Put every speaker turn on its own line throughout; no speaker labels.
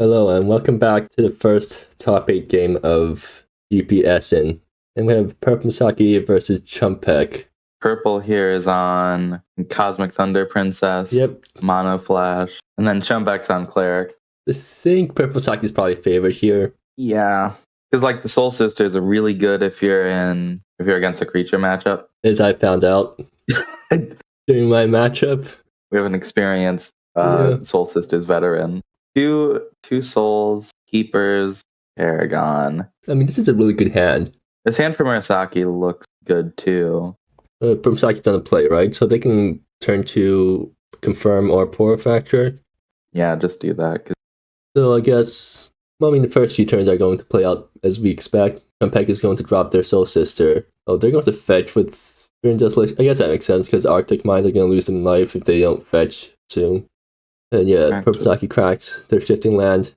Hello and welcome back to the first top 8 game of GP Essen. And we have Purplemurasaki versus Chumbeque.
Purple here is on Cosmic Thunder Princess,
Yep.
Mono Flash, and then Chumbeque's on Cleric.
I think Purplemurasaki is probably favored here.
Yeah, because like the Soul Sisters are really good if you're against a creature matchup.
As I found out during my matchup.
We have an experienced Soul Sisters veteran. Two souls, keepers, Paragon.
I mean, this is a really good hand.
This hand for Murasaki looks good too.
Purplemurasaki's on the play, right? So they can turn to confirm or poor factor.
Yeah, just do that.
So I guess, well, I mean, the first few turns are going to play out as we expect. Chumbeque is going to drop their Soul Sister. Oh, they're going to fetch with Desolation. I guess that makes sense because Arctic Mines are going to lose them life if they don't fetch soon. And yeah, Purplemurasaki cracks their Shifting Land.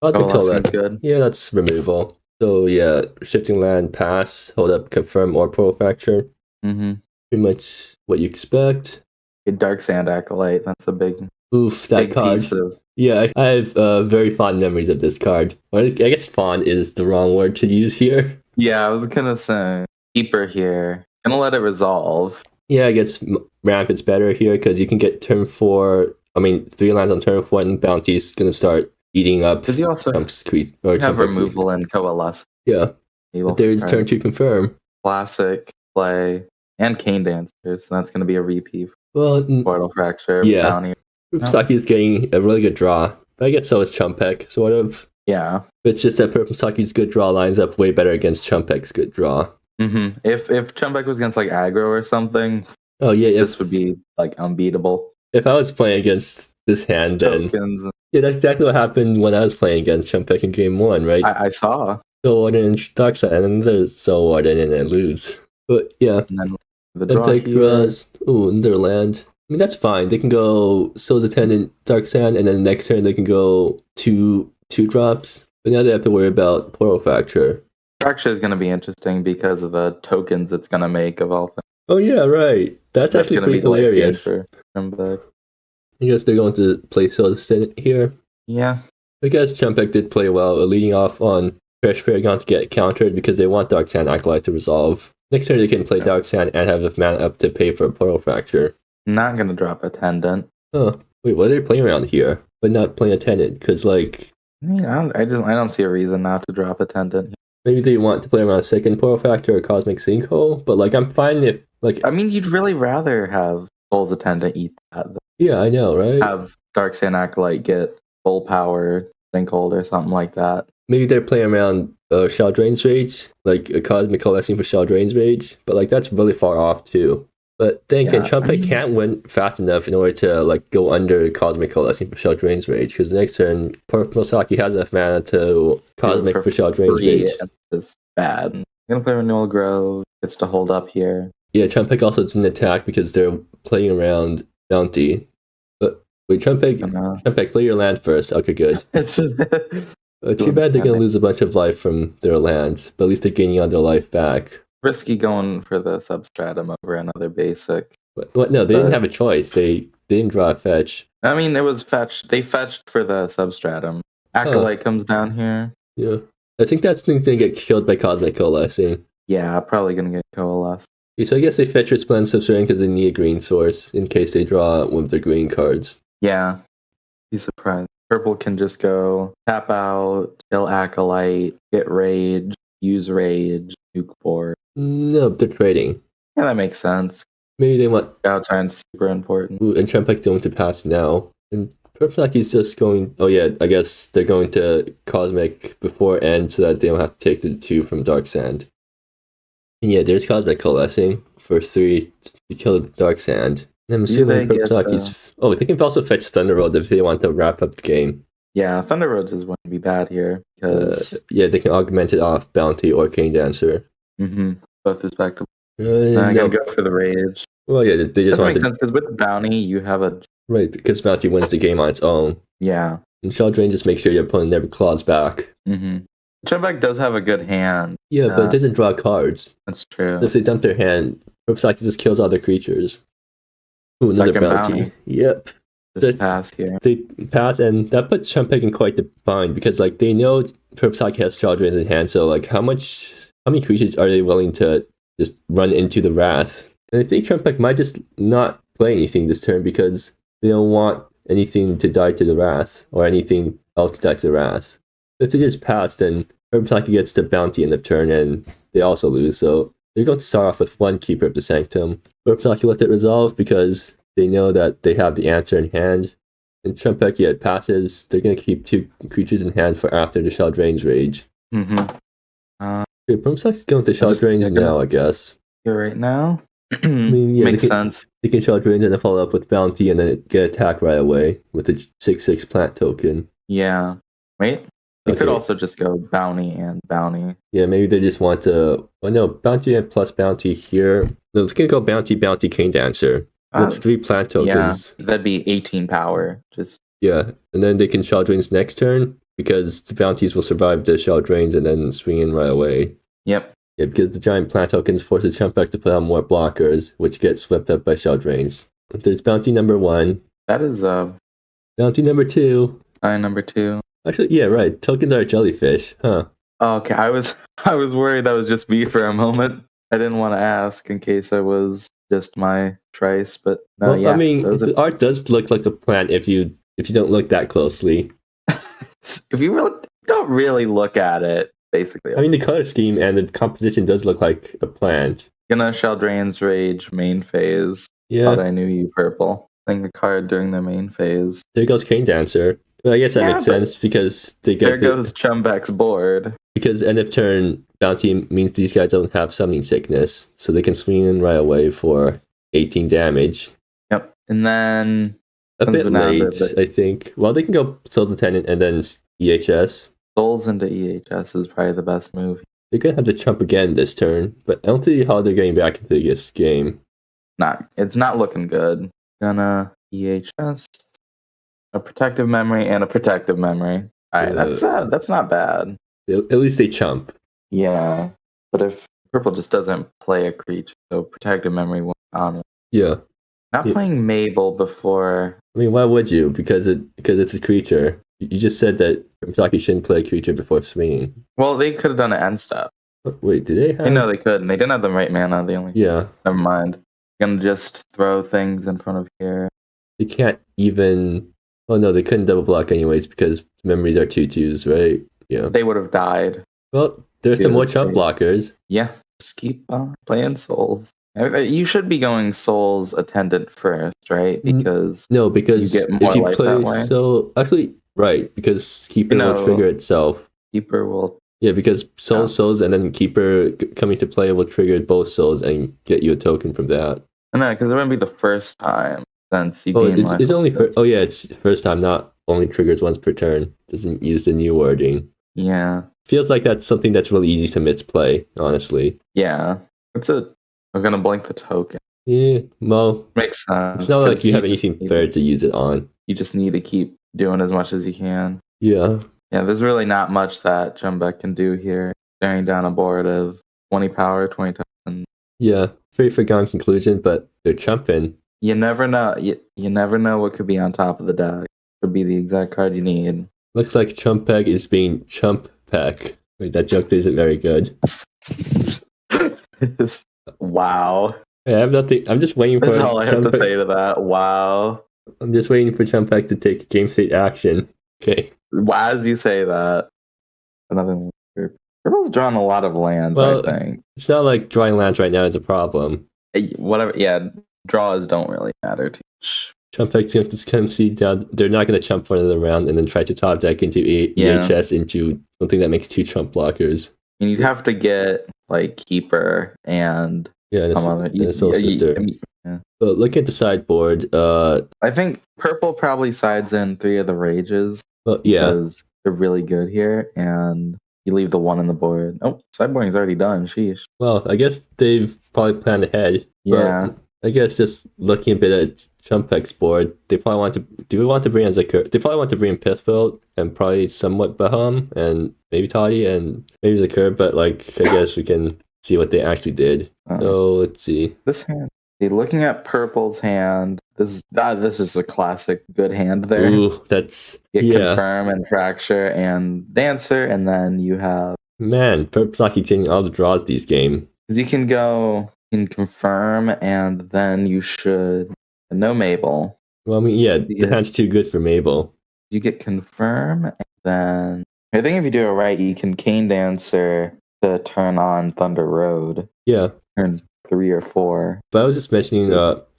That's good.
Yeah, that's removal. So yeah, Shifting Land, pass, hold up, confirm, or poor factor.
Mm-hmm.
Pretty much what you expect.
A Dark Sand Acolyte, that's a big
card.
Piece of...
Yeah, I have very fond memories of this card. I guess fond is the wrong word to use here.
Yeah, I was gonna say Keeper here. Gonna let it resolve.
Yeah, I guess ramp is better here because you can get turn 4. I mean, 3 lands on turn 4 and Bounty's gonna start eating up.
Because you also have removal and Coalesce.
Yeah, but there's turn 2 confirm.
Classic play and Cane Dancer, so that's gonna be a repeat.
Well,
Portal Fracture.
Yeah,
Bounty.
Purplemurasaki is getting a really good draw, but I guess so is Chumbeque, sort of.
Yeah,
it's just that Purplemurasaki's good draw lines up way better against Chumbeque's good draw.
Mm-hmm. If Chumbeque was against like aggro or something,
oh yeah,
this would be like unbeatable.
If I was playing against this hand, then yeah, that's exactly what happened when I was playing against Chumbeque in game 1, right?
I saw
Soul Warden and Dark Side, and then there's Soul Warden and then lose. But yeah,
and then the
draws. Ooh, another land. I mean, that's fine. They can go Soul's Attendant, Dark Sand, and then the next turn they can go two drops. But now they have to worry about Portal Fracture.
Fracture is going to be interesting because of the tokens it's going to make of all things.
Oh yeah, right. That's actually pretty hilarious. I guess they're going to play Soul's Attendant here.
Yeah.
I guess Chumbeque did play well, leading off on Fresh Paragon to get countered because they want Dark Sand Acolyte to resolve. Next turn they can play Dark Sand and have enough mana up to pay for a Portal Fracture.
Not gonna drop Attendant.
Oh, wait, what are they playing around here? But not playing Attendant, because like...
I don't see a reason not to drop Attendant.
Maybe they want to play around a second Portal Fracture or Cosmic Sinkhole, but like I'm fine if... like.
I mean, you'd really rather have Soul's Attendant eat that.
Yeah, I know, right?
Have Dark Sand Acolyte get full power Sinkhole or something like that.
Maybe they're playing around Shaldrain's Rage, like a Cosmic Coalescing for Shaldrain's Rage, but like that's really far off too. But then again, Chumbeque can't win fast enough in order to like go under Cosmic Coalescing for Shaldrain's Rage, because the next turn Purplemurasaki has enough mana to Cosmic for Shaldrain's Rage.
It's bad. I'm gonna play Renewal Grove. Gets to hold up here. Yeah,
Chumbeque also doesn't attack because they're playing around Bounty. But wait, Chumbeque, play your land first. Okay, good. Too bad they're gonna lose a bunch of life from their lands, but at least they're gaining all their life back.
Risky going for the substratum over another basic.
What? No, they didn't have a choice. They didn't draw a fetch.
I mean, it was fetched. They fetched for the substratum. Acolyte comes down here.
Yeah. I think that's thing's gonna get killed by Cosmic Coalescing.
Yeah, probably gonna get Coalesced.
Okay, so I guess they fetch Resplendent Substratum because they need a green source in case they draw one of their green cards.
Yeah. Be surprised. Purple can just go tap out, kill Acolyte, get Rage, use Rage, nuke board.
No, they're trading.
Yeah, that makes sense.
Maybe they want...
Outside's super important.
Ooh, and Chumbeque going to pass now. And Purplemusaki's just going... Oh yeah, I guess they're going to Cosmic before end so that they don't have to take the 2 from Dark Sand. And yeah, there's Cosmic Coalescing for 3 to kill the Dark Sand. And I'm assuming Purplemusaki's... Oh, they can also fetch Thunder Road if they want to wrap up the game.
Yeah, Thunder Roads is going to be bad here. Because
yeah, they can augment it off Bounty or Cane Dancer.
Mm-hmm. Both respectable. I'm gonna go for the Rage.
Well, yeah, they just want
to... sense because with Bounty you have a...
Right, because Bounty wins the game on its own.
Yeah.
And Shaldrain just makes sure your opponent never claws back.
Mm-hmm. Chumbeque does have a good hand.
Yeah, but it doesn't draw cards.
That's true.
If they dump their hand, Purplemurasaki just kills all their creatures. Ooh, another bounty. Yep.
Just pass here.
They pass, and that puts Chumbeque in quite the bind because like they know Purplemurasaki has Straw Drains in hand, so like how many creatures are they willing to just run into the Wrath? And I think Chumbeque might just not play anything this turn because they don't want anything to die to the Wrath or anything else to die to the Wrath. If they just pass, then Purplemurasaki gets the bounty end of turn, and they also lose. So they're going to start off with one Keeper of the Sanctum. Purplemurasaki let it resolve because they know that they have the answer in hand. And Chumbeque passes. They're going to keep 2 creatures in hand for after the Sheldrain's Rage.
Mm-hmm.
Okay, Purplemurasaki's going to Sheldrain's now, I guess.
Here right now.
I mean, yeah,
Makes sense.
They can Sheldrain's and then follow up with Bounty and then get attack right away with the 6/6 plant token.
Yeah. Wait. They could also just go Bounty and Bounty.
Yeah, maybe they just want to... Oh no, Bounty and plus Bounty here. No, let's go Bounty, Bounty, Cane Dancer. That's 3 plant tokens.
Yeah, that'd be 18 power.
Yeah, and then they can Sheldrains next turn because the bounties will survive the Sheldrains and then swing in right away.
Yep.
Yeah, because the giant plant tokens forces Chumbeque to put out more blockers, which gets flipped up by Sheldrains. There's bounty number 1.
That is
bounty number 2.
Number 2.
Actually, yeah, right. Tokens are jellyfish, huh?
Okay, I was worried that was just me for a moment. I didn't want to ask in case I was just my trice, but no,
well,
yeah.
I mean, the art does look like a plant if you don't look that closely.
If you don't really look at it, basically.
I mean, the color scheme and the composition does look like a plant.
Gonna Sheldrain's Rage main phase.
Yeah.
Thought I knew you, Purple. Playing the card during their main phase.
There goes Cane Dancer. Well, I guess that makes sense because they get...
There goes Chumbeque's board.
Because end of turn, Bounty means these guys don't have Summoning Sickness, so they can swing in right away for 18 damage.
Yep. And then...
A bit late, I think. Well, they can go Soul's Attendant and then EHS.
Souls into EHS is probably the best move.
They're going to have to chump again this turn, but I don't see how they're getting back into this game.
It's not looking good. Gonna EHS, a Protective Memory, and a Protective Memory. Alright, that's not bad.
At least they chump.
Yeah, but if Purple just doesn't play a creature, so Protective Memory won't on it.
Yeah.
Not playing Mabel before.
I mean, why would you? Because it's a creature. You just said that Purplemurasaki shouldn't play a creature before swinging.
Well, they could have done an end step.
Wait, did they have...
I know they could, and they didn't have the right mana. They only...
Yeah.
Never mind. Gonna just throw things in front of here.
They can't even... Oh no, they couldn't double block anyways because memories are 2/2s, right? Yeah.
They would have died.
Well, there's some more chump blockers.
Yeah, just keep playing Souls. You should be going Souls Attendant first, right? Because
you get more if you
life
play
that way.
so actually right because Keeper will trigger itself.
Keeper will.
Yeah, because Souls and then Keeper coming to play will trigger both Souls and get you a token from that.
No, because it wouldn't be the first time since you gain life.
It's only it's first time, not only triggers once per turn. Doesn't use the new wording.
Yeah.
Feels like that's something that's really easy to misplay, honestly.
Yeah. We're gonna blink the token.
Yeah, well,
makes sense.
It's not like you have anything third to use it on.
You just need to keep doing as much as you can.
Yeah.
Yeah, there's really not much that Chumbeque can do here. Staring down a board of 20 power, 20 tokens.
Yeah, very foregone conclusion, but they're chumping.
You never know. You never know what could be on top of the deck. Could be the exact card you need.
Looks like Chumbeque is being Chumpeck. Wait, that joke isn't very good.
Wow.
I have nothing. I'm just waiting for...
That's all I have to say to that. Wow.
I'm just waiting for Chumbeque to take game state action. Okay.
As you say that, another one. Purple's drawn a lot of lands, I think.
It's not like drawing lands right now is a problem.
Whatever, yeah, draws don't really matter too much.
Chumbeque's going to concede down. They're not going to chump for another round and then try to top deck into EHS into something that makes 2 chump blockers.
And you'd have to get like Keeper and
a Soul Sister.
Yeah.
But looking at the sideboard,
I think Purple probably sides in 3 of the Rages.
Well, yeah,
because they're really good here, and you leave the 1 on the board. Oh, sideboarding's already done. Sheesh.
Well, I guess they've probably planned ahead.
Yeah.
I guess just looking a bit at Chumbeque's board, they probably want to. Do we want to bring in Zakir? They probably want to bring in Pithfield and probably somewhat Baham and maybe Toddy and maybe Zakir. But like, I guess we can see what they actually did. So let's see.
This hand. Looking at Purple's hand, this is a classic good hand there.
Ooh, that's
Get Confirm and Fracture and Dancer, and then you have...
Man, Purplemurasaki taking all the draws these game.
Because you can go in Confirm, and then you should... No Mabel.
Well, I mean, yeah, the hand's too good for Mabel.
You get Confirm, and then... I think if you do it right, you can Cane Dancer to turn on Thunder Road.
Yeah.
Turn 3 or 4.
But I was just mentioning,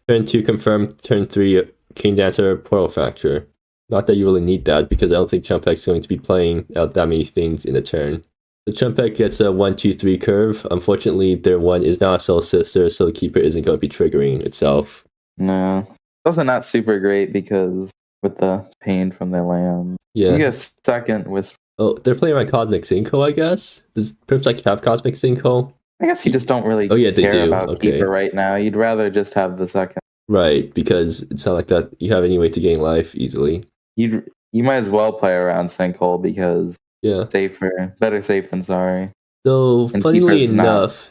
turn 2 Confirm, turn 3 Cane Dancer, Portal Fracture. Not that you really need that, because I don't think Chumbeque's going to be playing out that many things in a turn. The Chumbeque gets a 1-2-3 curve. Unfortunately, their 1 is not a Soul Sister, so the Keeper isn't going to be triggering itself.
No. Also not super great, because with the pain from their land.
Yeah.
You get a second Whisper.
Oh, they're playing around Cosmic Sinkhole, I guess? Does Purplemurasaki have Cosmic Sinkhole?
I guess you just don't really care about Keeper right now. You'd rather just have the second.
Right, because it's not like that you have any way to gain life easily.
You might as well play around Sinkhole, because safer. Better safe than sorry.
So, funnily enough,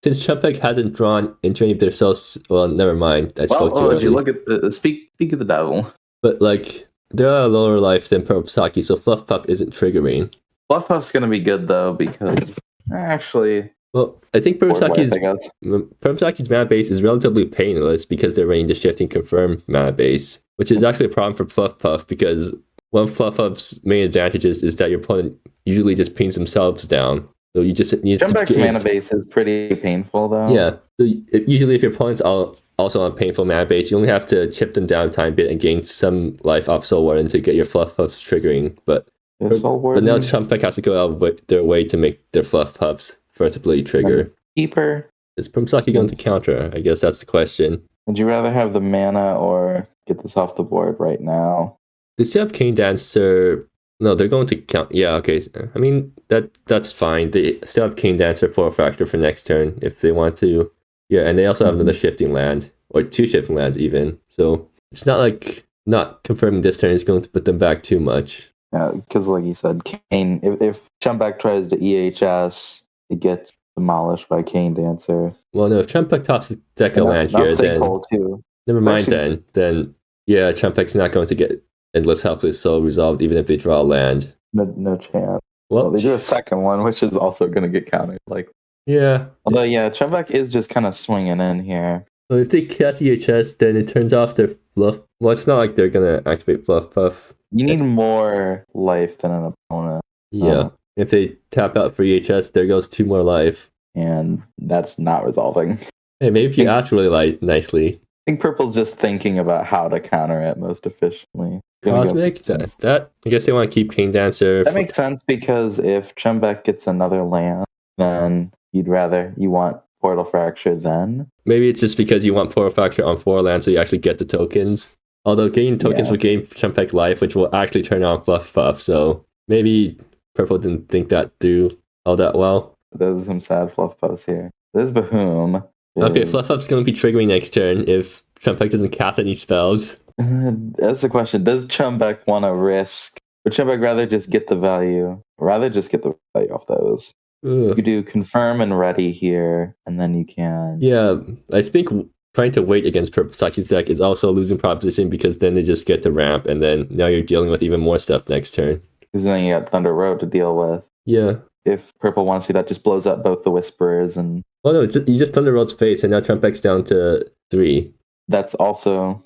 since Chumbeque hasn't drawn into any of their cells, well, never mind. I spoke too early.
You look at speak of the devil.
But, like, they're at a lower life than Purplemurasaki, so Fluff Puff isn't triggering.
Fluff Puff's gonna be good, though, because actually...
Well, I think Purplemurasaki's mana base is relatively painless because they're running the Shifting Confirm mana base, which is actually a problem for Fluff Puff, because one of Fluff Puff's main advantages is that your opponent usually just pings themselves down. So you just need
Chumbeque's mana base is pretty painful, though.
Yeah. So usually if your opponent's also on a painful mana base, you only have to chip them down a tiny bit and gain some life off Soul Warden to get your Fluff Puffs triggering. But now Chumbeque has to go out of their way to make their Fluff Puffs first ability trigger.
Keeper.
Is Purplemurasaki going to counter? I guess that's the question.
Would you rather have the mana or get this off the board right now?
They still have Cane Dancer. No, they're going to count. Yeah, okay. I mean, that's fine. They still have Cane Dancer Portal Fracture for next turn if they want to. Yeah, and they also have another Shifting Land, or 2 Shifting Lands even. So it's not like not confirming this turn is going to put them back too much.
Yeah, because like you said, Cane, if Chumbeque tries to EHS, it gets demolished by Cane Dancer.
Well, no, if Chumbeque tops the deck of land here, then never mind. Then yeah, Chumbeque's not going to get Endless Helpless Soul resolved, even if they draw a land.
No chance. Well, they do a second one, which is also going to get countered. Like,
yeah.
Although, yeah, Chumbeque is just kind of swinging in here.
Well, if they cast EHS, then it turns off their Fluff. Well, it's not like they're going to activate Fluff Puff.
You need more life than an opponent.
Yeah. If they tap out for EHS, there goes 2 more life.
And that's not resolving.
Hey, maybe if you ask really nicely.
I think Purple's just thinking about how to counter it most efficiently.
Cosmic? That I guess they want to keep Cane Dancer.
That makes sense, because if Chumbeque gets another land, then you want Portal Fracture then.
Maybe it's just because you want Portal Fracture on 4 lands so you actually get the tokens. Although getting tokens will gain Chumbeque life, which will actually turn on Fluff Puff, so maybe Purple didn't think that through all that well.
There's some sad Fluff Puffs here. There's Bahoom.
Okay, Fluff Puff's going to be triggering next turn if Chumbeque doesn't cast any spells.
That's the question. Does Chumbeque want to risk? Would Chumbeque rather just get the value? Off those. Ugh. You do Confirm and Ready here, and then you can...
Yeah, I think trying to wait against Purplemurasaki's deck is also a losing proposition, because then they just get to ramp, and then now you're dealing with even more stuff next turn.
Because then you got Thunder Road to deal with.
Yeah.
If Purple wants to, that just blows up both the Whisperers and...
Oh no, you just Thunder Road's face, and now Chumbeque's down to 3.
That's also...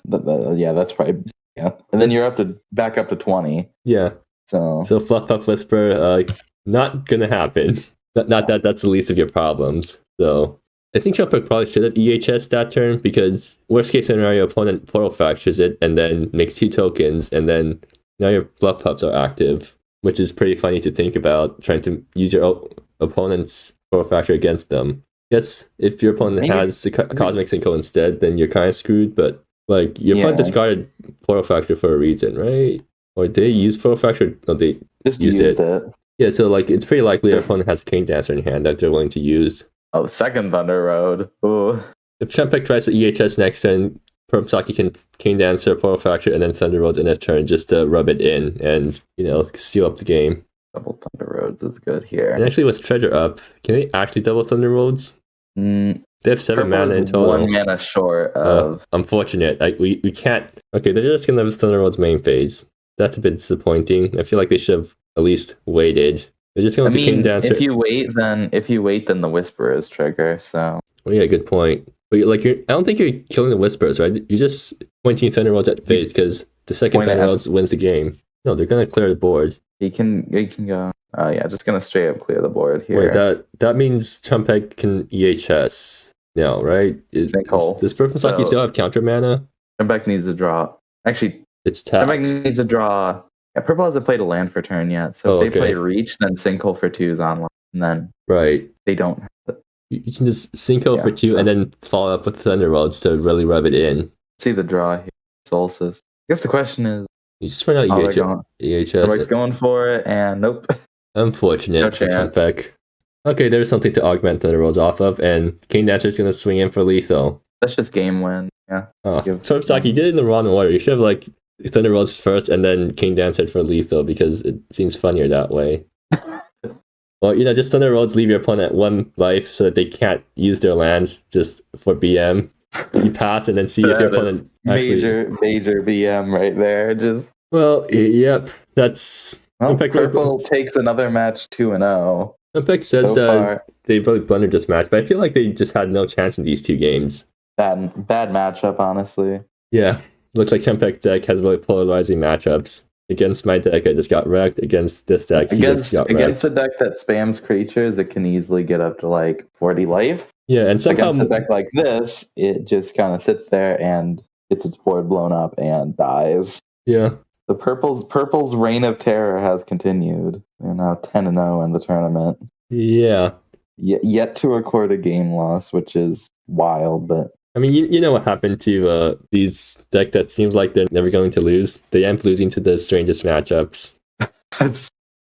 yeah, that's right. Yeah. And then you're back up to 20.
Yeah. So Fluff Puff Whisper, not gonna happen. Not that that's the least of your problems. So I think Chumbeque probably should have EHS that turn, because worst case scenario, opponent Portal Fractures it and then makes 2 tokens, and then now your Fluff Puffs are active, which is pretty funny to think about, trying to use your opponent's Portal Fracture against them. Yes, if your opponent has a Cosmic Sinkhole instead, then you're kind of screwed, but like your opponent discarded Portal Fracture for a reason, right? Or did they use Portal Fracture? No, they
just used it.
Yeah, so like it's pretty likely their opponent has Cane Dancer in hand that they're willing to use.
Oh, second Thunder Road. Ooh.
If Chumbeque tries to EHS next turn, Purplemurasaki can Cane Dancer, Portal Fracture, and then Thunder Roads in a turn just to rub it in and, seal up the game.
Double Thunder Roads is good here.
And actually with Treasure up, can they actually double Thunder Roads?
I
They have 7
Purple
mana in
is
total.
1 mana short of.
Unfortunate. We can't. Okay, they're just gonna have Thunder Road's main phase. That's a bit disappointing. I feel like they should have at least waited. They're just going to King Dancer.
If you wait, then the Whisperers trigger. So.
Oh yeah, good point. But like, I don't think you're killing the Whisperers, right? You're just pointing Thunder Roads at phase because the second Thunder Roads wins the game. No, they're gonna clear the board.
He can go. Oh yeah, just gonna straight up clear the board here.
Wait, that means Chumbeque can EHS now, right? Does Purplemurasaki still have counter mana?
Chumbeque needs to draw. Actually,
it's tapped.
Chumbeque needs to draw. Yeah, Purple hasn't played a land for turn yet, so if they play Reach, then Sinkhole for 2 is online, and then they don't have it.
You can just Sinkhole for 2 and then follow up with Thunder Roads to really rub it in.
See the draw here, Solstice. I guess the question is,
you just run out EHS.
Chumbeque's going for it, and nope.
Unfortunate for Chumbeque. Okay, there's something to augment Thunder Roads off of, and King Dancer's gonna swing in for lethal.
That's just game win. Yeah.
Purplemurasaki, you did it in the wrong order. You should have Thunder Roads first and then King Dancer for lethal because it seems funnier that way. Well, just Thunder Roads leave your opponent at 1 life so that they can't use their lands just for BM. You pass and then see if your opponent
major BM right there.
Yep, that's.
Purple takes another match 2-0.
Chumbeque says that they really blundered this match, but I feel like they just had no chance in these 2 games.
Bad matchup, honestly.
Yeah, looks like Chumbeque's deck has really polarizing matchups. Against my deck, I just got wrecked. Against this deck,
against a deck that spams creatures, it can easily get up to 40 life.
Yeah, and somehow
against a deck like this, it just kind of sits there and gets its board blown up and dies.
Yeah.
The Purple's reign of terror has continued. They're now 10-0 in the tournament.
Yeah.
Yet to record a game loss, which is wild, but.
I mean, you know what happened to these decks that seems like they're never going to lose? They end up losing to the strangest matchups.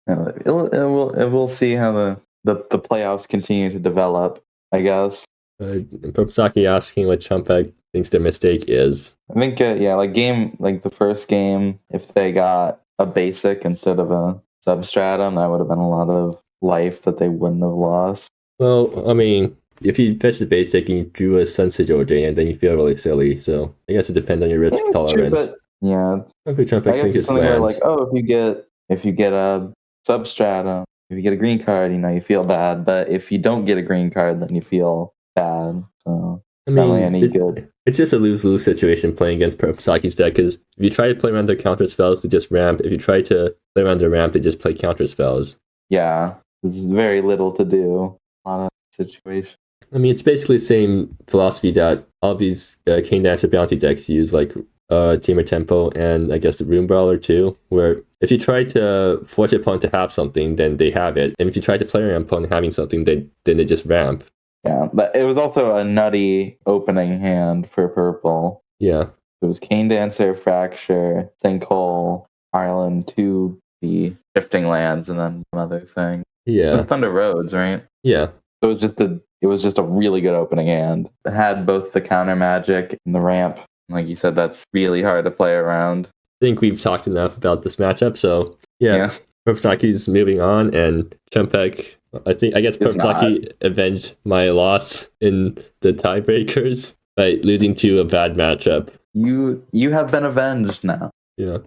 We'll see how the playoffs continue to develop, I guess.
Purplemurasaki asking what Chumbeque thinks their mistake is.
I think, the first game, if they got a basic instead of a substratum, that would have been a lot of life that they wouldn't have lost.
Well, I mean, if you fetch the basic and you drew a Sun Sigil and then you feel really silly. So I guess it depends on your risk tolerance.
True, but, yeah.
Okay, Chumbeque thinks it's
something where if you get a substratum, if you get a green card, you feel bad. But if you don't get a green card, then you feel bad. So
I mean, it's just a lose-lose situation playing against Purplemurasaki's deck, because if you try to play around their counter spells, they just ramp. If you try to play around their ramp, they just play counter spells.
Yeah, there's very little to do on a situation.
I mean, it's basically the same philosophy that all these King Dancer bounty decks use, like Teamer Tempo and I guess the Rune Brawler too, where if you try to force your opponent to have something, then they have it. And if you try to play around your opponent having something, then they just ramp.
Yeah, but it was also a nutty opening hand for Purple.
Yeah.
It was King Dancer, Fracture, Sinkhole, Ireland, 2 the shifting lands, and then one other thing.
Yeah.
It was Thunder Roads, right?
Yeah.
So it was just a really good opening hand. It had both the counter magic and the ramp. Like you said, that's really hard to play around.
I think we've talked enough about this matchup, so yeah. Purplemusaki's moving on, and Chumbeque, I guess Purplemurasaki avenged my loss in the tiebreakers by losing to a bad matchup.
You have been avenged now.
Yeah.